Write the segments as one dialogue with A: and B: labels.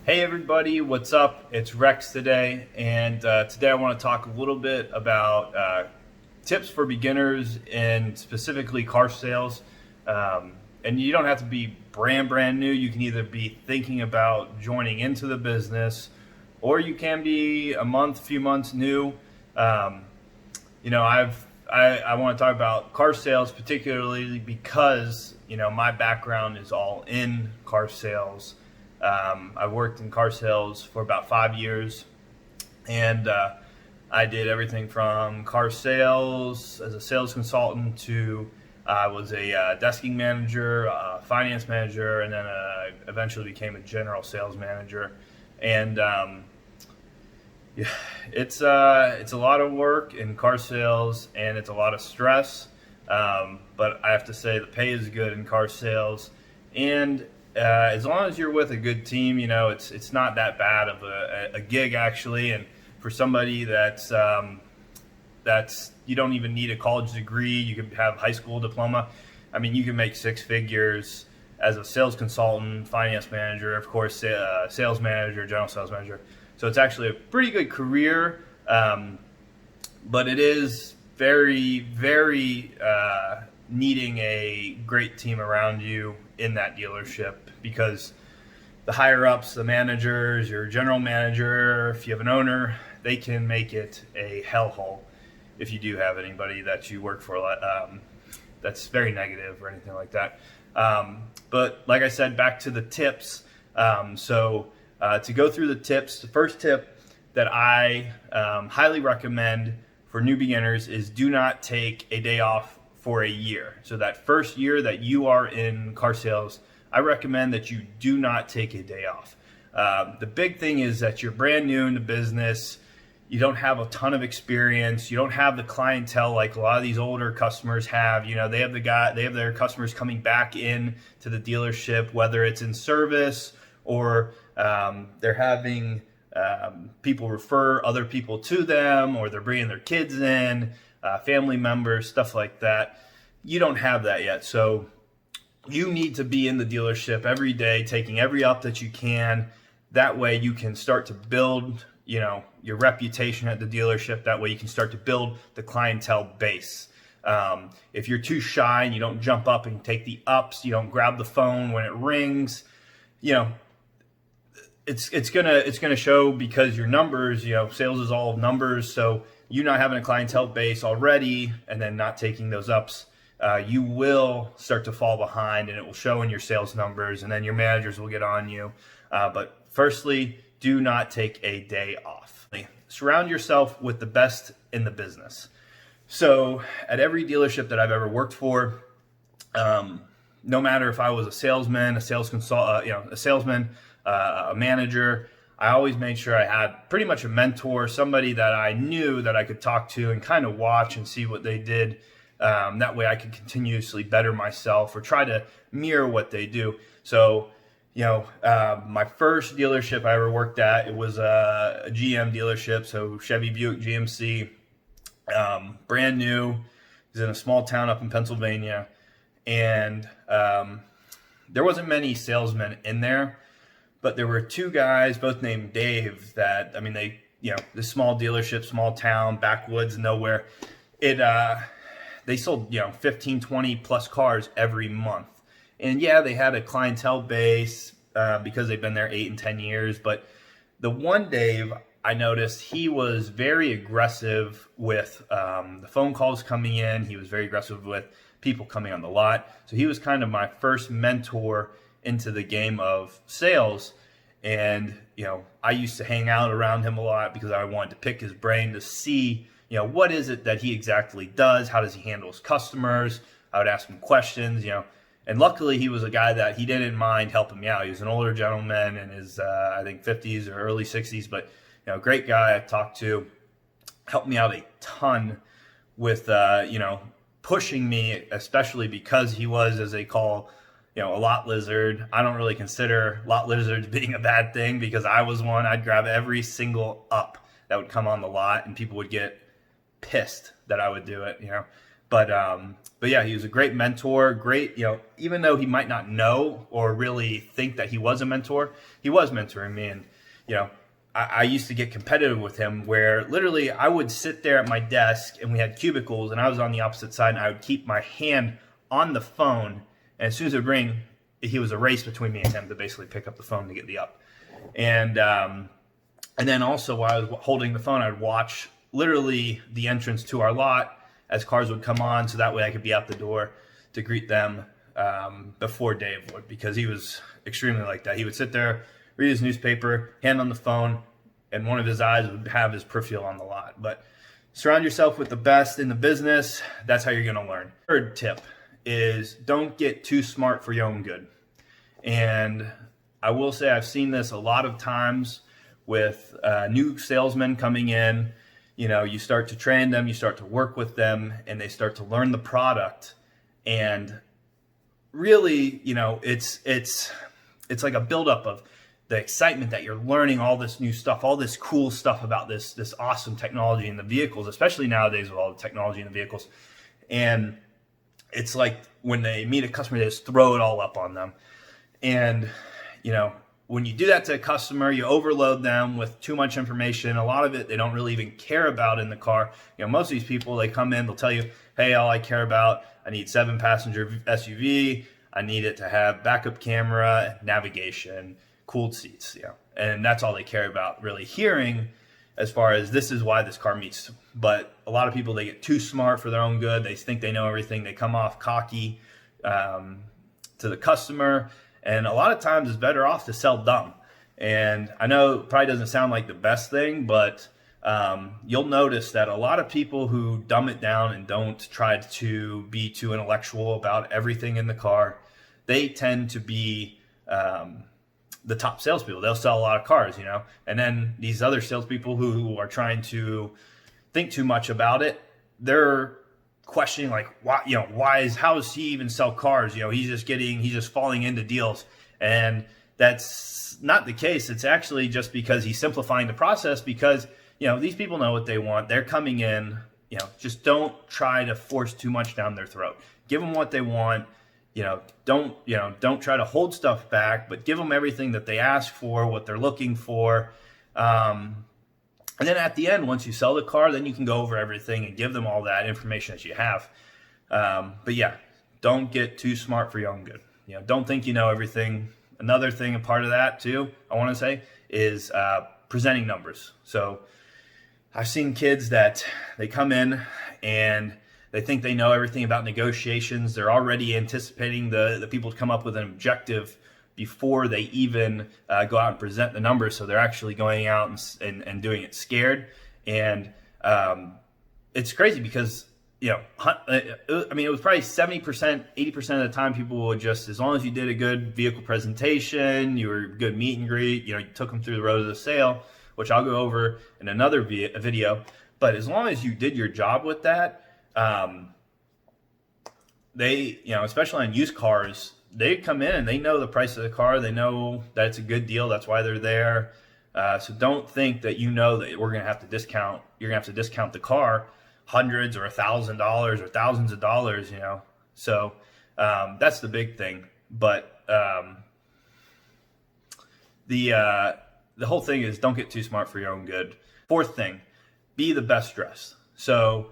A: Hey everybody, what's up? It's Rex today, and today I want to talk a little bit about tips for beginners and specifically car sales. And you don't have to be brand new. You can either be thinking about joining into the business, or you can be few months new. Um, I want to talk about car sales particularly because my background is all in car sales. I've worked in car sales for about 5 years, and I did everything from car sales as a sales consultant to I was a desking manager, finance manager, and then eventually became a general sales manager. And yeah, it's a lot of work in car sales, and it's a lot of stress. But I have to say the pay is good in car sales, and as long as you're with a good team, it's not that bad of a gig actually. And for somebody that's you don't even need a college degree, you can have high school diploma. I mean, you can make six figures as a sales consultant, finance manager, of course, sales manager, general sales manager. So it's actually a pretty good career, but it is very needing a great team around you in that dealership, because the higher ups, the managers, your general manager, if you have an owner, they can make it a hellhole if you do have anybody that you work for that's very negative or anything like that. But like I said, back to the tips. To go through the tips, the first tip that I highly recommend for new beginners is do not take a day off for a year. So that first year that you are in car sales, I recommend that you do not take a day off. The big thing is that you're brand new in the business. You don't have a ton of experience. You don't have the clientele like a lot of these older customers have. They have their customers coming back in to the dealership, whether it's in service or they're having people refer other people to them, or they're bringing their kids in, family members, stuff like that. You don't have that yet. So you need to be in the dealership every day, taking every up that you can. That way you can start to build, your reputation at the dealership. That way you can start to build the clientele base. If you're too shy and you don't jump up and take the ups, you don't grab the phone when it rings, it's gonna show, because your numbers, sales is all numbers. So you not having a clientele base already and then not taking those ups, you will start to fall behind, and it will show in your sales numbers, and then your managers will get on you. But firstly, do not take a day off. Surround yourself with the best in the business. So at every dealership that I've ever worked for, no matter if I was a salesman, a sales consultant, a salesman, a manager, I always made sure I had pretty much a mentor, somebody that I knew that I could talk to and kind of watch and see what they did. That way I could continuously better myself or try to mirror what they do. So, my first dealership I ever worked at, it was a GM dealership, so Chevy Buick GMC, brand new. It was in a small town up in Pennsylvania, and there wasn't many salesmen in there, but there were two guys, both named Dave, that, this small dealership, small town, backwoods, nowhere. They sold, 15, 20 plus cars every month. And yeah, they had a clientele base because they've been there 8 and 10 years. But the one Dave, I noticed he was very aggressive with the phone calls coming in. He was very aggressive with people coming on the lot. So he was kind of my first mentor into the game of sales. And, I used to hang out around him a lot because I wanted to pick his brain to see, what is it that he exactly does? How does he handle his customers? I would ask him questions, and luckily he was a guy that he didn't mind helping me out. He was an older gentleman in his, I think 50s or early 60s, but, great guy I talked to, helped me out a ton with, pushing me, especially because he was, as they call, a lot lizard. I don't really consider lot lizards being a bad thing, because I was one. I'd grab every single up that would come on the lot, and people would get pissed that I would do it, But yeah, he was a great mentor. Great, even though he might not know or really think that he was a mentor, he was mentoring me. And you know, I used to get competitive with him, where literally I would sit there at my desk and we had cubicles, and I was on the opposite side, and I would keep my hand on the phone, and as soon as it would ring, he was a race between me and him to basically pick up the phone to get the up. And then also while I was holding the phone, I'd watch literally the entrance to our lot as cars would come on, so that way I could be out the door to greet them before Dave would, because he was extremely like that. He would sit there, read his newspaper, hand on the phone, and one of his eyes would have his peripheral on the lot. But surround yourself with the best in the business. That's how you're going to learn. Third tip is don't get too smart for your own good. And I will say I've seen this a lot of times with new salesmen coming in. You start to train them, you start to work with them, and they start to learn the product. And really, it's like a buildup of the excitement that you're learning all this new stuff, all this cool stuff about this awesome technology in the vehicles, especially nowadays with all the technology in the vehicles. And it's like when they meet a customer, they just throw it all up on them. And, when you do that to a customer, you overload them with too much information. A lot of it they don't really even care about in the car. Most of these people, they come in, they'll tell you, hey, all I care about, I need 7-passenger SUV. I need it to have backup camera, navigation, cooled seats. And that's all they care about really hearing as far as this is why this car meets. But a lot of people, they get too smart for their own good. They think they know everything. They come off cocky to the customer. And a lot of times it's better off to sell dumb. And I know it probably doesn't sound like the best thing, but you'll notice that a lot of people who dumb it down and don't try to be too intellectual about everything in the car, they tend to be the top salespeople. They'll sell a lot of cars, and then these other salespeople who are trying to think too much about it, they're questioning like, how does he even sell cars? He's just falling into deals. And that's not the case. It's actually just because he's simplifying the process, because these people know what they want. They're coming in. Just don't try to force too much down their throat. Give them what they want. Don't try to hold stuff back, but give them everything that they ask for, what they're looking for. And then at the end, once you sell the car, then you can go over everything and give them all that information that you have. But yeah, don't get too smart for your own good. Don't think you know everything. Another thing, a part of that too, I want to say, is presenting numbers. So I've seen kids that they come in and they think they know everything about negotiations. They're already anticipating the people to come up with an objective before they even go out and present the numbers. So they're actually going out and doing it scared. And it's crazy because, it was probably 70%, 80% of the time people would just, as long as you did a good vehicle presentation, you were a good meet and greet, you took them through the road of the sale, which I'll go over in another video. But as long as you did your job with that, they, especially on used cars, they come in and they know the price of the car. They know that it's a good deal. That's why they're there. So don't think that that we're going to have to discount. You're going to have to discount the car hundreds or $1,000 or thousands of dollars, So that's the big thing. But the whole thing is don't get too smart for your own good. Fourth thing, be the best dressed. So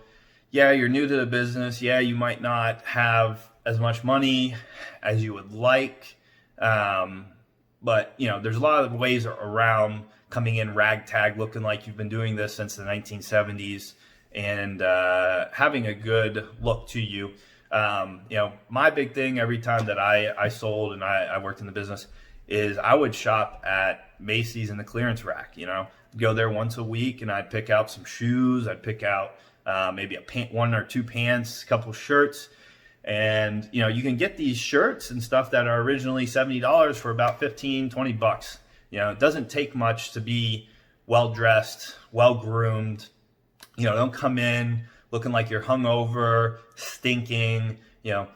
A: yeah, you're new to the business. Yeah, you might not have as much money as you would like. But, there's a lot of ways around coming in ragtag, looking like you've been doing this since the 1970s and having a good look to you. My big thing every time that I sold and I worked in the business is I would shop at Macy's in the clearance rack. Go there once a week and I'd pick out some shoes. I'd pick out maybe one or two pants, a couple shirts. And, you can get these shirts and stuff that are originally $70 for about $15, $20. It doesn't take much to be well-dressed, well-groomed. Don't come in looking like you're hungover, stinking. You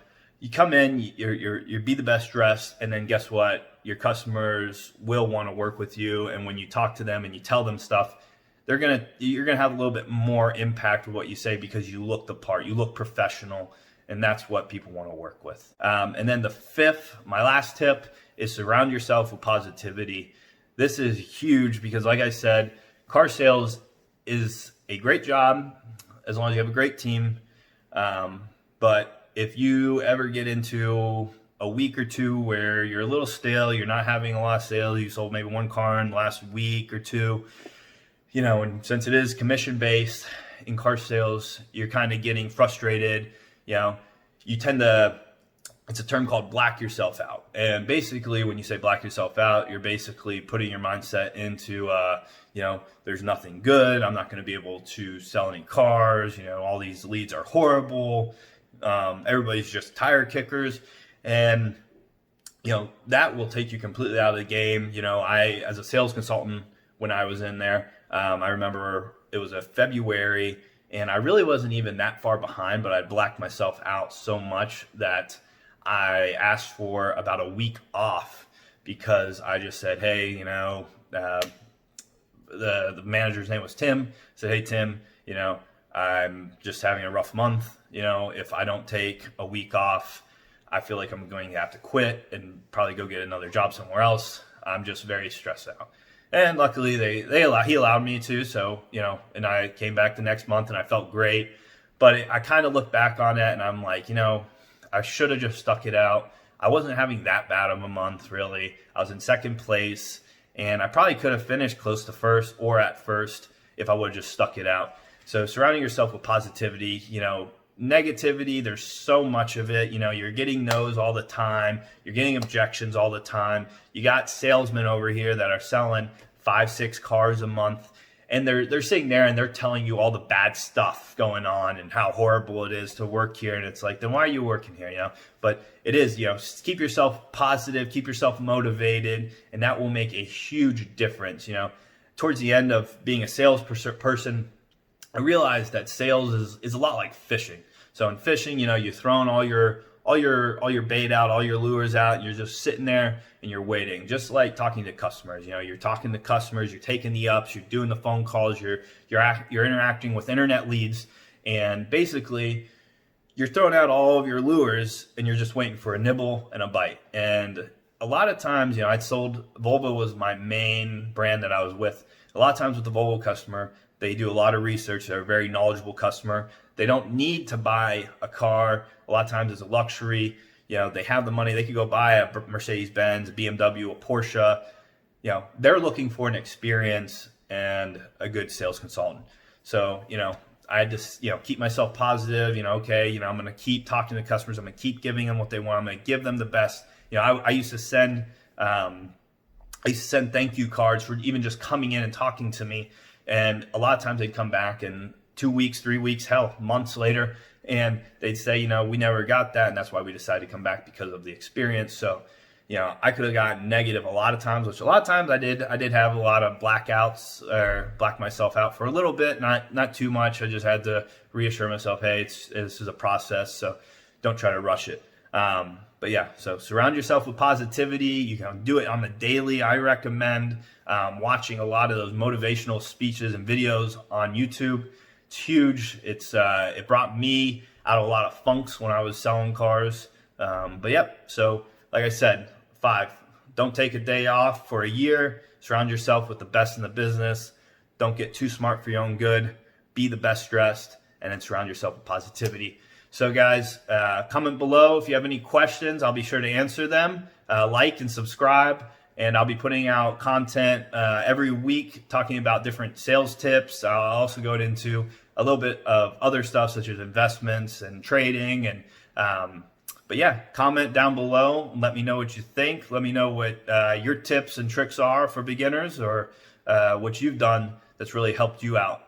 A: come in, you be the best dressed, and then guess what? Your customers will want to work with you. And when you talk to them and you tell them stuff, you're gonna have a little bit more impact with what you say because you look the part, you look professional, and that's what people want to work with. And then the fifth, my last tip, is surround yourself with positivity. This is huge because, like I said, car sales is a great job as long as you have a great team. But if you ever get into a week or two where you're a little stale, you're not having a lot of sales, you sold maybe one car in the last week or two, and since it is commission based in car sales, you're kind of getting frustrated. You tend to, it's a term called black yourself out. And basically when you say black yourself out, you're basically putting your mindset into, there's nothing good. I'm not going to be able to sell any cars. All these leads are horrible. Everybody's just tire kickers. And, that will take you completely out of the game. I, as a sales consultant, when I was in there, I remember it was a February and I really wasn't even that far behind, but I blacked myself out so much that I asked for about a week off because I just said, hey, the manager's name was Tim. I said, hey, Tim, I'm just having a rough month. If I don't take a week off, I feel like I'm going to have to quit and probably go get another job somewhere else. I'm just very stressed out. And luckily he allowed me to, so, and I came back the next month and I felt great. But I kind of look back on it and I'm like, I should have just stuck it out. I wasn't having that bad of a month, really. I was in second place and I probably could have finished close to first or at first if I would have just stuck it out. So surrounding yourself with positivity, negativity, there's so much of it. You're getting no's all the time. You're getting objections all the time. You got salesmen over here that are selling 5-6 cars a month, and they're sitting there and they're telling you all the bad stuff going on and how horrible it is to work here. And it's like, then why are you working here? But it is, just keep yourself positive, keep yourself motivated, and that will make a huge difference. Towards the end of being a salesperson, I realized that sales is a lot like fishing. So in fishing, you're throwing all your bait out, all your lures out, and you're just sitting there and you're waiting. Just like talking to customers, you're talking to customers, you're taking the ups, you're doing the phone calls, you're interacting with internet leads, and basically you're throwing out all of your lures and you're just waiting for a nibble and a bite. And a lot of times, I'd sold, Volvo was my main brand that I was with. A lot of times with the Volvo customer, they do a lot of research. They're a very knowledgeable customer. They don't need to buy a car. A lot of times it's a luxury. They have the money. They could go buy a Mercedes-Benz, a BMW, a Porsche. They're looking for an experience and a good sales consultant. So, I just, keep myself positive, I'm going to keep talking to customers. I'm going to keep giving them what they want. I'm going to give them the best. I used to send thank you cards for even just coming in and talking to me. And a lot of times they'd come back and 2 weeks, 3 weeks, hell, months later, and they'd say, we never got that. And that's why we decided to come back because of the experience. So, I could have gotten negative a lot of times, which a lot of times I did have a lot of blackouts or black myself out for a little bit, not too much. I just had to reassure myself, hey, this is a process. So don't try to rush it. But yeah, so surround yourself with positivity. You can do it on the daily. I recommend watching a lot of those motivational speeches and videos on YouTube. It's huge. It brought me out of a lot of funks when I was selling cars. But yep, so like I said, 5, don't take a day off for a year. Surround yourself with the best in the business. Don't get too smart for your own good. Be the best dressed, and then surround yourself with positivity. So guys, comment below if you have any questions. I'll be sure to answer them. Like and subscribe, and I'll be putting out content every week talking about different sales tips. I'll also go into a little bit of other stuff such as investments and trading. And but yeah, comment down below and let me know what you think. Let me know what your tips and tricks are for beginners, or what you've done that's really helped you out.